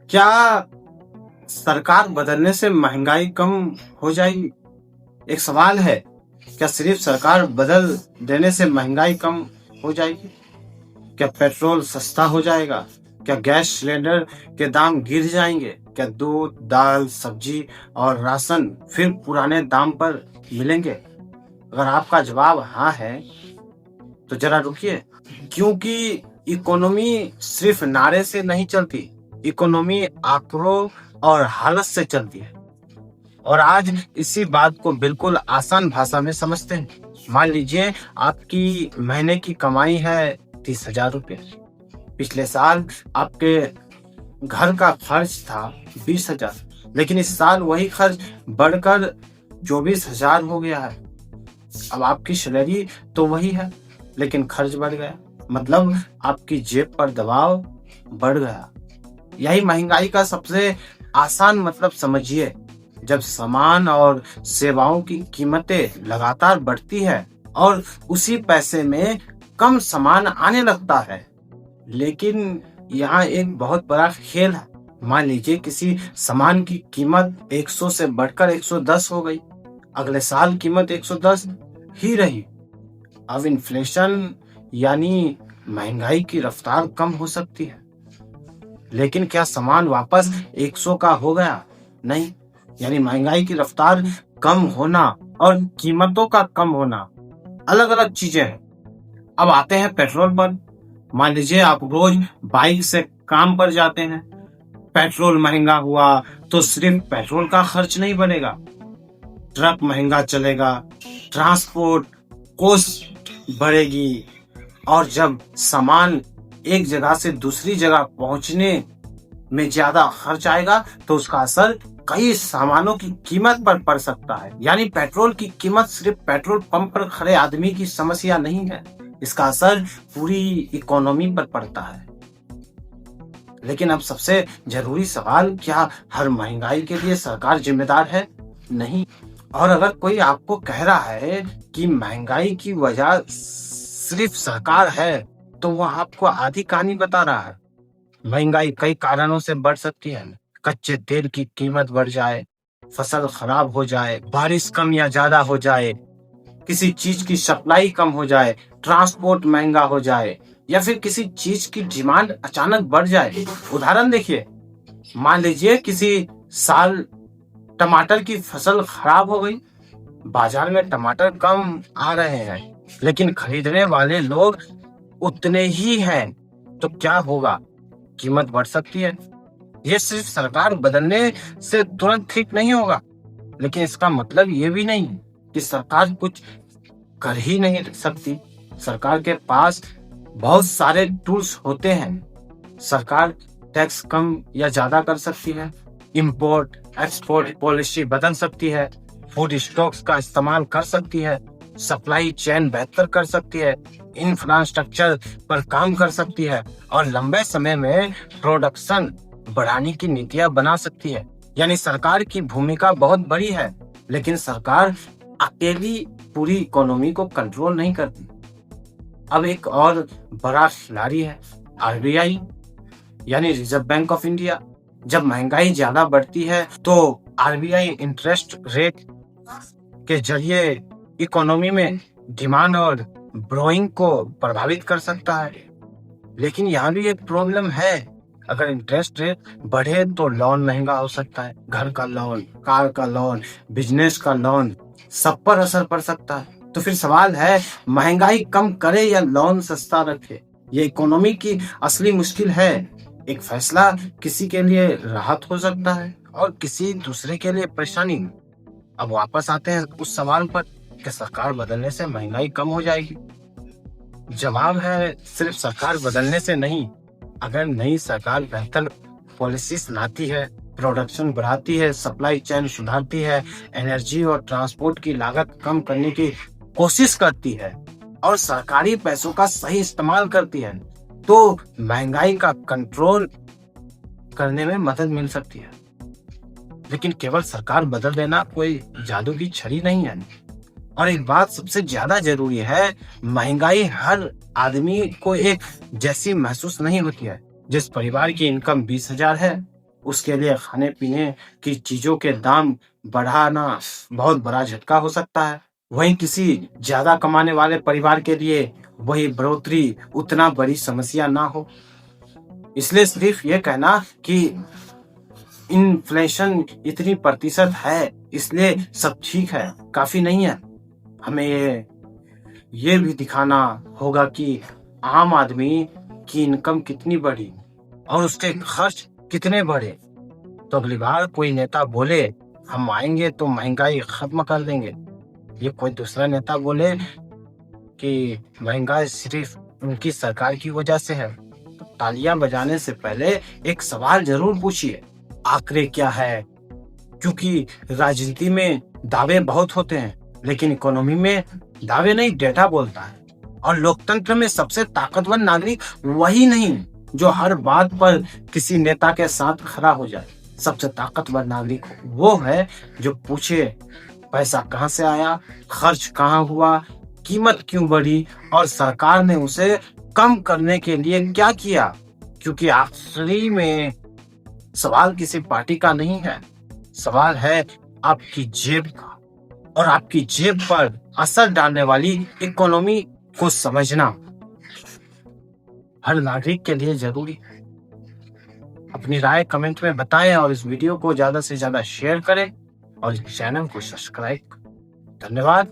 क्या सरकार बदलने से महंगाई कम हो जाएगी? एक सवाल है। क्या सिर्फ सरकार बदल देने से महंगाई कम हो जाएगी? क्या पेट्रोल सस्ता हो जाएगा? क्या गैस सिलेंडर के दाम गिर जाएंगे? क्या दूध, दाल, सब्जी और राशन फिर पुराने दाम पर मिलेंगे? अगर आपका जवाब हाँ है तो जरा रुकिए, क्योंकि इकोनॉमी सिर्फ नारे से नहीं चलती। इकोनॉमी आंकड़ों और हालत से चलती है। और आज इसी बात को बिल्कुल आसान भाषा में समझते हैं। मान लीजिए आपकी महीने की कमाई है 30,000 रुपये। पिछले साल आपके घर का खर्च था 20,000, लेकिन इस साल वही खर्च बढ़कर 24,000 हो गया है। अब आपकी सैलरी तो वही है, लेकिन खर्च बढ़ गया, मतलब आपकी जेब पर दबाव बढ़ गया। यही महंगाई का सबसे आसान मतलब समझिए। जब सामान और सेवाओं की कीमतें लगातार बढ़ती है और उसी पैसे में कम सामान आने लगता है। लेकिन यहाँ एक बहुत बड़ा खेल है। मान लीजिए किसी सामान की कीमत 100 से बढ़कर 110 हो गई। अगले साल कीमत 110 ही रही। अब इन्फ्लेशन यानी महंगाई की रफ्तार कम हो सकती है, लेकिन क्या सामान वापस 100 का हो गया? नहीं। यानी महंगाई की रफ्तार कम होना और कीमतों का कम होना अलग अलग चीजें हैं। अब आते हैं पेट्रोल पर। मान लीजिए आप रोज बाइक से काम पर जाते हैं। पेट्रोल महंगा हुआ तो सिर्फ पेट्रोल का खर्च नहीं बनेगा, ट्रक महंगा चलेगा, ट्रांसपोर्ट कॉस्ट बढ़ेगी, और जब सामान एक जगह से दूसरी जगह पहुंचने में ज्यादा खर्च आएगा तो उसका असर कई सामानों की कीमत पर पड़ सकता है। यानी पेट्रोल की कीमत सिर्फ पेट्रोल पंप पर खड़े आदमी की समस्या नहीं है, इसका असर पूरी इकोनॉमी पर पड़ता है। लेकिन अब सबसे जरूरी सवाल, क्या हर महंगाई के लिए सरकार जिम्मेदार है? नहीं। और अगर कोई आपको कह रहा है कि महंगाई की वजह सिर्फ सरकार है, तो वह आपको आधी कहानी बता रहा है। महंगाई कई कारणों से बढ़ सकती है। कच्चे तेल की कीमत बढ़ जाए, फसल खराब हो जाए, बारिश कम या ज्यादा हो जाए, किसी चीज की सप्लाई कम हो जाए, ट्रांसपोर्ट महंगा हो जाए, या फिर किसी चीज की डिमांड अचानक बढ़ जाए। उदाहरण देखिए, मान लीजिए किसी साल टमाटर की फसल खराब हो गई, बाजार में टमाटर कम आ रहे हैं, लेकिन खरीदने वाले लोग उतने ही हैं, तो क्या होगा? कीमत बढ़ सकती है। ये सिर्फ सरकार बदलने से तुरंत ठीक नहीं होगा, लेकिन इसका मतलब ये भी नहीं कि सरकार कुछ कर ही नहीं सकती। सरकार के पास बहुत सारे टूल्स होते हैं। सरकार टैक्स कम या ज्यादा कर सकती है, इंपोर्ट एक्सपोर्ट पॉलिसी बदल सकती है, फूड स्टॉक्स का इस्तेमाल कर सकती है, सप्लाई चेन बेहतर कर सकती है, इंफ्रास्ट्रक्चर पर काम कर सकती है, और लंबे समय में प्रोडक्शन बढ़ाने की नीतियां बना सकती है। यानी सरकार की भूमिका बहुत बड़ी है, लेकिन सरकार अकेली पूरी इकोनॉमी को कंट्रोल नहीं करती। अब एक और बड़ा खिलाड़ी है आरबीआई, यानी रिजर्व बैंक ऑफ इंडिया। जब महंगाई ज्यादा बढ़ती है तो आरबीआई इंटरेस्ट रेट के जरिए इकोनॉमी में डिमांड और ब्रोइंग को प्रभावित कर सकता है। लेकिन यहाँ भी एक प्रॉब्लम है। अगर इंटरेस्ट रेट बढ़े तो लोन महंगा हो सकता है। घर का लोन, कार का लोन, बिजनेस का लोन, सब पर असर पड़ सकता है। तो फिर सवाल है, महंगाई कम करे या लोन सस्ता रखे? ये इकोनॉमी की असली मुश्किल है। एक फैसला किसी के लिए राहत हो सकता है और किसी दूसरे के लिए परेशानी। अब वापस आते हैं उस सवाल पर कि सरकार बदलने से महंगाई कम हो जाएगी। जवाब है, सिर्फ सरकार बदलने से नहीं। अगर नई सरकार बेहतर पॉलिसीज लाती है, प्रोडक्शन बढ़ाती है, सप्लाई चेन सुधारती है, एनर्जी और ट्रांसपोर्ट की लागत कम करने की कोशिश करती है और सरकारी पैसों का सही इस्तेमाल करती है, तो महंगाई का कंट्रोल करने में मदद मिल सकती है। लेकिन केवल सरकार बदल देना कोई जादू की छड़ी नहीं है। और एक बात सबसे ज्यादा जरूरी है, महंगाई हर आदमी को एक जैसी महसूस नहीं होती है। जिस परिवार की इनकम 20,000 है उसके लिए खाने पीने की चीजों के दाम बढ़ाना बहुत बड़ा झटका हो सकता है। वहीं किसी ज्यादा कमाने वाले परिवार के लिए वही बढ़ोतरी उतना बड़ी समस्या ना हो। इसलिए सिर्फ ये कहना कि इन्फ्लेशन इतनी प्रतिशत है इसलिए सब ठीक है काफी नहीं है। हमें ये भी दिखाना होगा कि आम आदमी की इनकम कितनी बढ़ी और उसके खर्च कितने बढ़े। तो अगली बार कोई नेता बोले हम आएंगे तो महंगाई खत्म कर देंगे, ये कोई दूसरा नेता बोले कि महंगाई सिर्फ उनकी सरकार की वजह से है, तो तालियां बजाने से पहले एक सवाल जरूर पूछिए, आंकड़े क्या है। क्योंकि राजनीति में दावे बहुत होते हैं लेकिन इकोनॉमी में दावे नहीं, डेटा बोलता है। और लोकतंत्र में सबसे ताकतवर नागरिक वही नहीं जो हर बात पर किसी नेता के साथ खड़ा हो जाए। सबसे ताकतवर नागरिक वो है जो पूछे पैसा कहां से आया, खर्च कहां हुआ, कीमत क्यों बढ़ी और सरकार ने उसे कम करने के लिए क्या किया। क्योंकि आखिरी में सवाल किसी पार्टी का नहीं है, सवाल है आपकी जेब का। और आपकी जेब पर असर डालने वाली इकोनॉमी को समझना हर नागरिक के लिए जरूरी है। अपनी राय कमेंट में बताएं और इस वीडियो को ज्यादा से ज्यादा शेयर करें और इस चैनल को सब्सक्राइब करें। धन्यवाद।